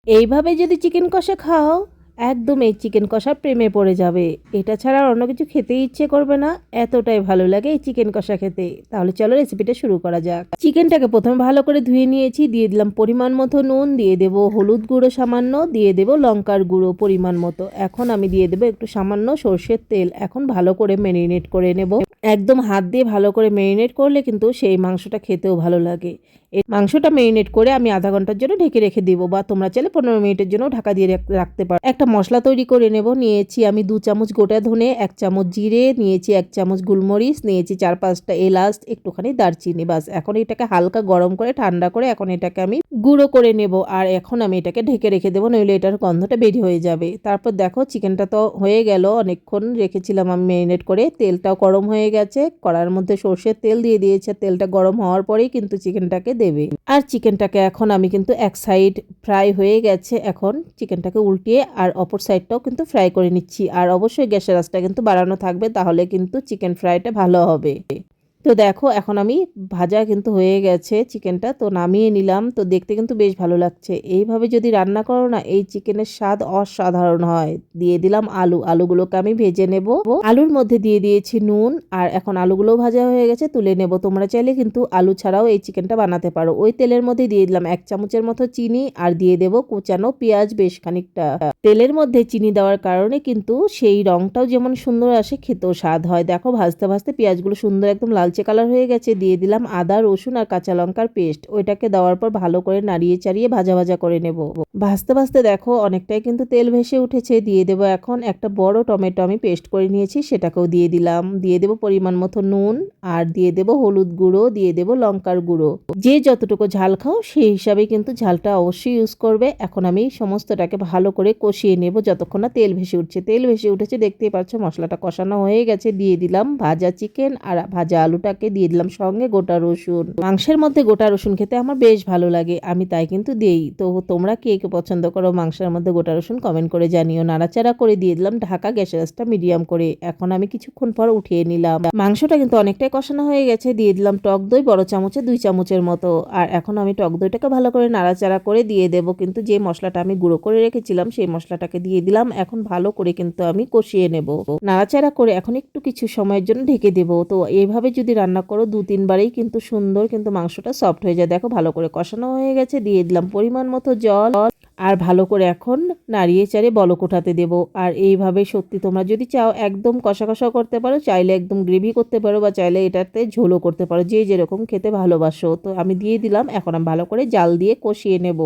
এইভাবে যদি চিকেন কষা খাও একদম এই চিকেন কষা প্রেমে পড়ে যাবে। এটা ছাড়া আর অন্য কিছু খেতেই ইচ্ছে করবে না, এতটাই ভালো লাগে এই চিকেন কষা খেতে। তাহলে চলো রেসিপিটা শুরু করা যাক। চিকেনটাকে প্রথমে ভালো করে ধুয়ে নিয়েছি, দিয়ে দিলাম পরিমাণ মতো নুন, দিয়ে দেবো হলুদ গুঁড়ো সামান্য, দিয়ে দেবো লঙ্কার গুঁড়ো পরিমাণ মতো। এখন আমি দিয়ে দেবো একটু সামান্য সর্ষের তেল। এখন ভালো করে ম্যারিনেট করে নেব। একদম হাত দিয়ে ভালো করে ম্যারিনেট করলে কিন্তু সেই মাংসটা খেতেও ভালো লাগে। এই মাংসটা ম্যারিনেট করে আমি আধা ঘন্টার জন্য ঢেকে রেখে দিব, বা তোমরা চাইলে 15 মিনিটের জন্য ঢাকা দিয়ে রাখতে পারো। একটা মশলা তৈরি করে নেব। নিয়েছি আমি 2 চামচ গোটা ধনে, 1 চামচ জিরে, নিয়েছি 1 চামচ গোলমরিচ, নিয়েছি 4-5টা এলাচ, একটুখানি দারচিনি। বাস এখন এটাকে হালকা গরম করে ঠান্ডা করে এখন এটাকে আমি গুঁড়ো করে নেব। আর এখন আমি এটাকে ঢেকে রেখে দেবো, নইলে এটার গন্ধটা বের হয়ে যাবে। তারপর দেখো চিকেনটা তো হয়ে গেল, অনেকক্ষণ রেখেছিলাম আমি ম্যারিনেট করে। তেলটাও গরম হয়ে গেছে, কড়ার মধ্যে সর্ষের তেল দিয়ে দিয়েছে। তেলটা গরম হওয়ার পরেই কিন্তু চিকেনটাকে দেবে। আর চিকেনটাকে এখন আমি কিন্তু এক সাইড ফ্রাই হয়ে গেছে, এখন চিকেনটাকে উল্টিয়ে আর অপর সাইডটাও কিন্তু ফ্রাই করে নিচ্ছি। আর অবশ্যই গ্যাসের আঁচটা কিন্তু বাড়ানো থাকবে, তাহলে কিন্তু চিকেন ফ্রাইটা ভালো হবে। তো দেখো এখন আমি ভাজা কিন্তু হয়ে গেছে চিকেনটা, তো নামিয়ে নিলাম। তো দেখতে কিন্তু বেশ ভালো লাগছে। এইভাবে যদি রান্না করো না, এই চিকেনের স্বাদ অসাধারণ হয়। দিয়ে দিলাম আলুগুলোকে আমি ভেজে নেব। আলুর মধ্যে দিয়ে দিয়েছি নুন, আর এখন আলুগুলো ভাজা হয়ে গেছে, তুলে নেব। তোমরা চাইলে কিন্তু আলু ছাড়াও এই চিকেনটা বানাতে পারো। ওই তেলের মধ্যে দিয়ে দিলাম 1 চামচের মতো চিনি, আর দিয়ে দেব কুচানো পেঁয়াজ বেশ খানিকটা। তেলের মধ্যে চিনি দেওয়ার কারণে কিন্তু সেই রংটাও যেমন সুন্দর আসে, খেতেও স্বাদ হয়। দেখো ভাজতে ভাজতে পেঁয়াজগুলো সুন্দর একদম লালচে কালার হয়ে গেছে। দিয়ে দিলাম আদা রসুন আর কাঁচা লঙ্কার পেস্ট। ওইটাকে দেওয়ার পর ভালো করে নাড়িয়ে চাড়িয়ে ভাজা ভাজা করে নেব। ভাজতে ভাজতে দেখো অনেকটাই কিন্তু তেল ভেসে উঠেছে। দিয়ে দেবো এখন একটা বড় টমেটো আমি পেস্ট করে নিয়েছি, সেটাকেও দিয়ে দিলাম। দিয়ে দেবো পরিমাণ মতো নুন, আর দিয়ে দেবো হলুদ গুঁড়ো, দিয়ে দেবো লঙ্কার গুঁড়ো। যে যতটুকু ঝাল খাও সেই হিসাবে কিন্তু ঝালটা অবশ্যই ইউজ করবে। এখন আমি সমস্তটাকে ভালো করে কষিয়ে নেব যতক্ষণ না তেল ভেসে উঠছে। তেল ভেসে উঠেছে, দেখতেই পাচ্ছ মশলাটা কষানো হয়ে গেছে। দিয়ে দিলাম ভাজা চিকেন আর ভাজা আলুটাকে, দিয়ে দিলাম সঙ্গে গোটা রসুন। মাংসের মধ্যে গোটা রসুন খেতে আমার বেশ ভালো লাগে, আমি তাই কিন্তু দেই। তো তোমরা কে কে পছন্দ করো মাংসের মধ্যে গোটা রসুন, কমেন্ট করে জানিও। নাড়াচাড়া করে দিয়ে দিলাম ঢাকা, গ্যাসের আঁচটা মিডিয়াম করে। এখন আমি কিছুক্ষণ পর উঠিয়ে নিলাম। মাংসটা কিন্তু অনেকটাই কষানো হয়ে গেছে। দিয়ে দিলাম টক দই বড় চামচে 2 চামচের মতো। আর এখন আমি টক দইটাকে ভালো করে নাড়াচাড়া করে দিয়ে দেবো কিন্তু যে মশলাটা আমি গুঁড়ো করে রেখেছিলাম সেই মশলাটাকে দিয়ে দিলাম। এখন ভালো করে কিন্তু আমি কষিয়ে নেব। নাড়াচাড়া করে এখন একটু কিছু সময়ের জন্য ঢেকে দেবো। তো এইভাবে যদি রান্না করো 2-3 বারেই কিন্তু সুন্দর কিন্তু মাংসটা সফট হয়ে যায়। দেখো ভালো করে কষানো হয়ে গেছে। দিয়ে দিলাম পরিমাণ মতো জল, আর ভালো করে এখন নাড়িয়ে চাড়িয়ে বলক ওঠাতে দেবো। আর এইভাবে সত্যি তোমরা যদি চাও একদম কষা কষাও করতে পারো, চাইলে একদম গ্রেভি করতে পারো, বা চাইলে এটাতে ঝোলও করতে পারো, যে যেরকম খেতে ভালোবাসো। তো আমি দিয়ে দিলাম। এখন আমি ভালো করে জাল দিয়ে কষিয়ে নেব,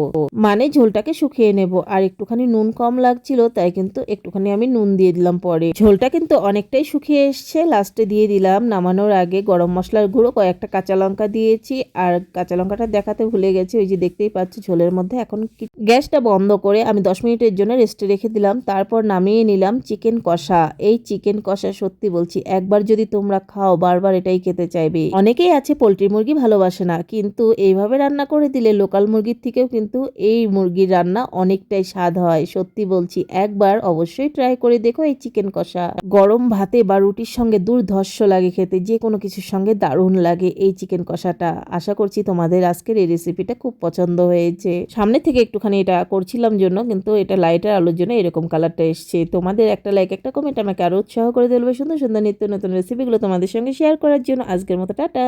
মানে ঝোলটাকে শুকিয়ে নেব। আর একটুখানি নুন কম লাগছিল, তাই কিন্তু একটুখানি আমি নুন দিয়ে দিলাম পরে। ঝোলটা কিন্তু অনেকটাই শুকিয়ে এসছে। লাস্টে দিয়ে দিলাম নামানোর আগে গরম মশলার গুঁড়ো, কয়েকটা কাঁচা লঙ্কা দিয়েছি। আর কাঁচা লঙ্কাটা দেখাতে ভুলে গেছি, ওই যে দেখতেই পাচ্ছ ঝোলের মধ্যে। এখন গ্যাসটা বন্ধ করে আমি 10 মিনিটের জন্য রেস্টে রেখে দিলাম। তারপর নামিয়ে নিলাম চিকেন কষা। এই চিকেন কষা সত্যি বলছি একবার যদি তোমরা খাও বারবার এটাই খেতে চাইবে। অনেকেই আছে পোলট্রি মুরগি ভালোবাসে না, কিন্তু এইভাবে রান্না করে দিলে লোকাল মুরগির থেকেও কিন্তু এই মুরগির রান্না অনেকটাই স্বাদ হয়। সত্যি বলছি একবার অবশ্যই ট্রাই করে দেখো এই চিকেন কষা। গরম ভাতে বা রুটির সঙ্গে দুর্ধর্ষ লাগে খেতে, যে কোনো কিছুর সঙ্গে দারুণ লাগে এই চিকেন কষাটা। আশা করছি তোমাদের আজকের এই রেসিপিটা খুব পছন্দ হয়েছে। সামনে থেকে একটুখানি এটা করছিলাম জন্য কিন্তু এটা লাইটার আলোর জন্য এরকম কালারটা এসছে। তোমাদের একটা লাইক একটা কমেন্ট আমাকে আরো উৎসাহ করে দেবে সুন্দর সুন্দর নিত্য নতুন রেসিপিগুলো তোমাদের সঙ্গে শেয়ার করার জন্য। আজকের মতো টাটা।